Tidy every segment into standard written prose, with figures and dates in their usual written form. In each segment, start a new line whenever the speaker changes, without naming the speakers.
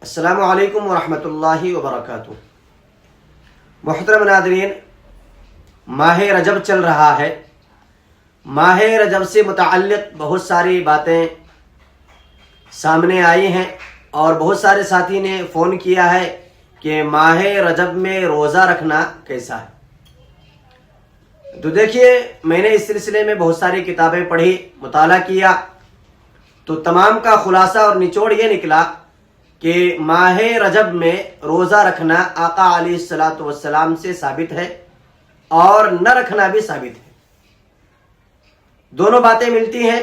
السلام علیکم ورحمۃ اللہ وبرکاتہ۔ محترم ناظرین، ماہ رجب چل رہا ہے۔ ماہ رجب سے متعلق بہت ساری باتیں سامنے آئی ہیں اور بہت سارے ساتھی نے فون کیا ہے کہ ماہ رجب میں روزہ رکھنا کیسا ہے۔ تو دیکھیے، میں نے اس سلسلے میں بہت ساری کتابیں پڑھی، مطالعہ کیا، تو تمام کا خلاصہ اور نچوڑ یہ نکلا کہ ماہ رجب میں روزہ رکھنا آقا علیہ الصلوۃ والسلام سے ثابت ہے اور نہ رکھنا بھی ثابت ہے۔ دونوں باتیں ملتی ہیں۔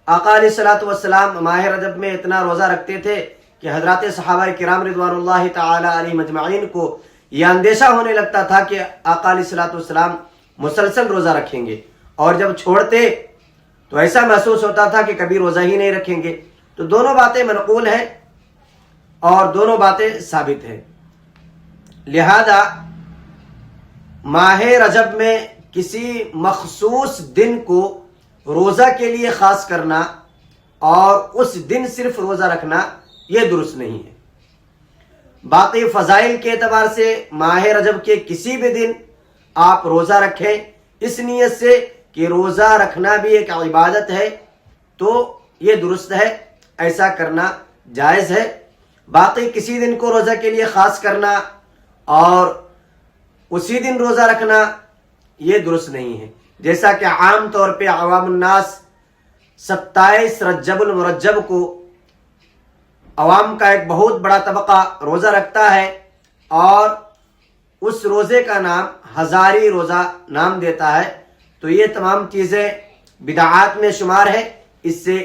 آقا علیہ الصلوۃ والسلام ماہ رجب میں اتنا روزہ رکھتے تھے کہ حضرات صحابہ کرام رضوان اللہ تعالی علیہم اجمعین کو یہ اندیشہ ہونے لگتا تھا کہ آقا علیہ الصلوۃ والسلام مسلسل روزہ رکھیں گے، اور جب چھوڑتے تو ایسا محسوس ہوتا تھا کہ کبھی روزہ ہی نہیں رکھیں گے۔ تو دونوں باتیں منقول ہیں اور دونوں باتیں ثابت ہیں۔ لہذا ماہ رجب میں کسی مخصوص دن کو روزہ کے لیے خاص کرنا اور اس دن صرف روزہ رکھنا یہ درست نہیں ہے۔ باقی فضائل کے اعتبار سے ماہ رجب کے کسی بھی دن آپ روزہ رکھیں، اس نیت سے کہ روزہ رکھنا بھی ایک عبادت ہے، تو یہ درست ہے، ایسا کرنا جائز ہے۔ باقی کسی دن کو روزہ کے لیے خاص کرنا اور اسی دن روزہ رکھنا یہ درست نہیں ہے۔ جیسا کہ عام طور پہ عوام الناس 27 رجب المرجب کو عوام کا ایک بہت بڑا طبقہ روزہ رکھتا ہے اور اس روزے کا نام ہزاری روزہ نام دیتا ہے، تو یہ تمام چیزیں بدعات میں شمار ہے۔ اس سے